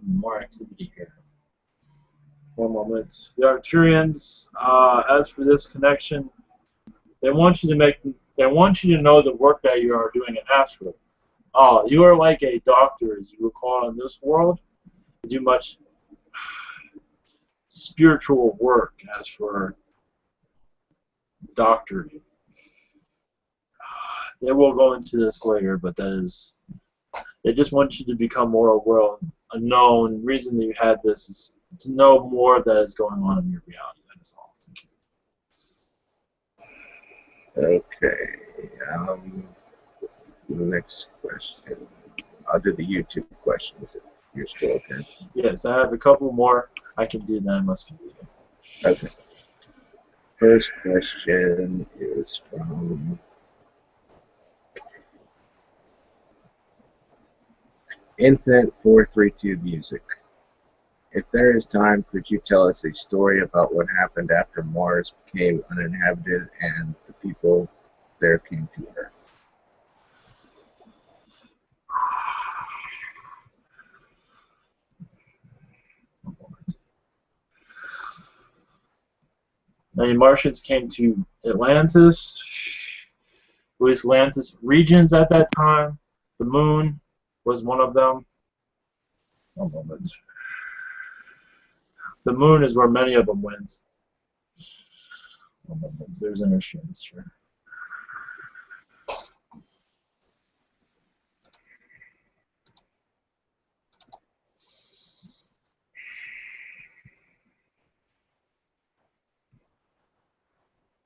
More activity here. One moment. The Arcturians, as for this connection, they want you to know the work that you are doing in Astral. You are like a doctor, as you would call it in this world. You do much spiritual work as for doctoring. They will go into this later, but that is, they just want you to become more aware, known. The reason that you had this is to know more that is going on in your reality. That is all. Okay. Next question. I'll do the YouTube questions if you're still okay. Yes, I have a couple more. I can do that. I must be leaving. Okay. First question is from Infinite 432 Music. If there is time, could you tell us a story about what happened after Mars became uninhabited and the people there came to Earth? Many Martians came to Atlantis, at least Atlantis regions at that time. The moon was one of them. One moment. The moon is where many of them went. One moment. There's interference here.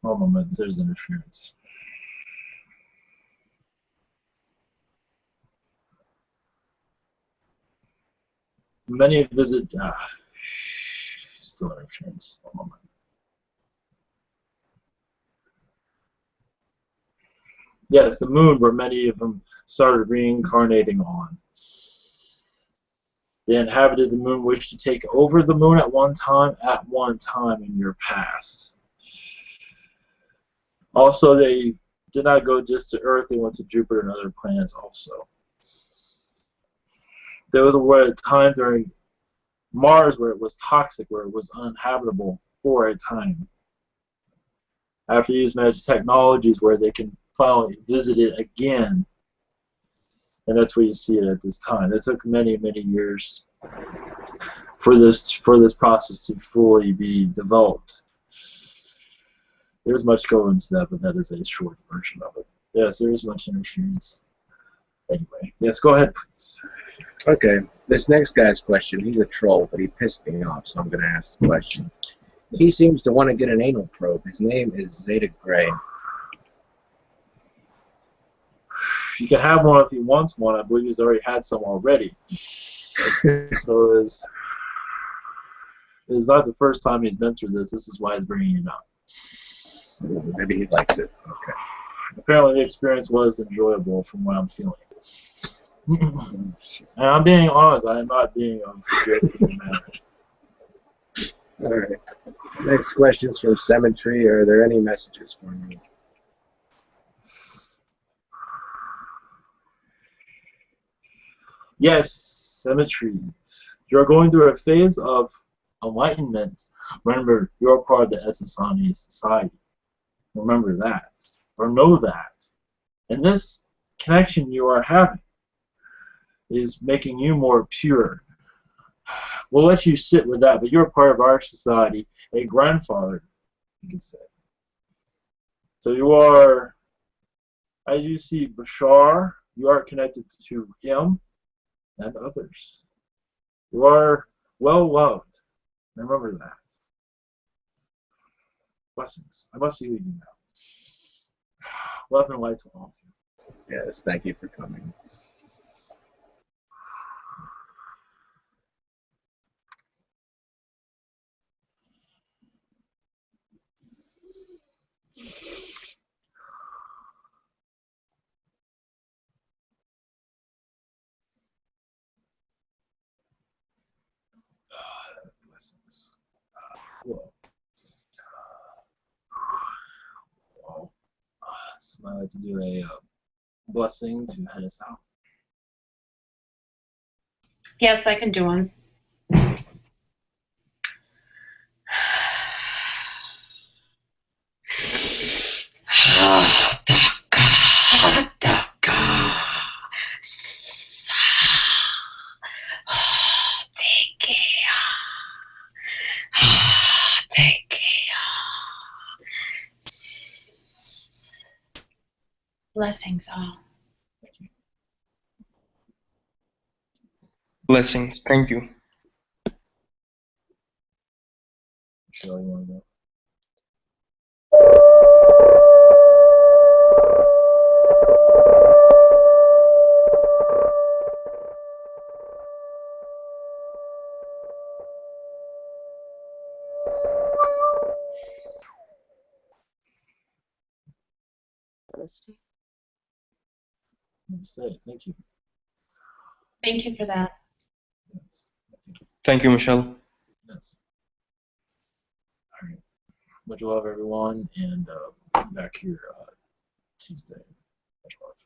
One moment. There's interference. Many visit. Still interference. One moment. Yes, the moon, where many of them started reincarnating on. They inhabited the moon, wished to take over the moon at one time in your past. Also, they did not go just to Earth, they went to Jupiter and other planets also. There was a time during Mars where it was toxic, where it was uninhabitable for a time. After using magic technologies where they can finally visit it again, and that's where you see it at this time. It took many, many years for this process to fully be developed. There's much going into that, but that is a short version of it. Yes, there is much interference. Anyway, yes, go ahead, please. Okay, this next guy's question, he's a troll, but he pissed me off, so I'm going to ask the question. He seems to want to get an anal probe. His name is Zeta Gray. You can have one if he wants one. I believe he's already had some already. So it's not the first time he's been through this. This is why he's bringing it up. Maybe he likes it. Okay. Apparently the experience was enjoyable from what I'm feeling. And I'm being honest. I am not being a manner. All right. Next question's from Cemetery. Are there any messages for me? Yes, Symmetry. You're going through a phase of enlightenment. Remember, you're part of the Essassani society. Remember that, or know that. And this connection you are having is making you more pure. We'll let you sit with that, but you're part of our society, a grandfather, you can say. So you are, as you see Bashar, you are connected to him and others. You are well loved. Remember that. Blessings. I must be leaving now. Love and light to all of you. Yes, thank you for coming. Blessings. Well, so I like to do a blessing to head us out. Yes, I can do one. Blessings all. Blessings. Thank you. Michelle, you want to go? Stay. Thank you. Thank you for that. Yes. Thank you, Michelle. Yes. All right. Much love, everyone, and back here Tuesday. Much love.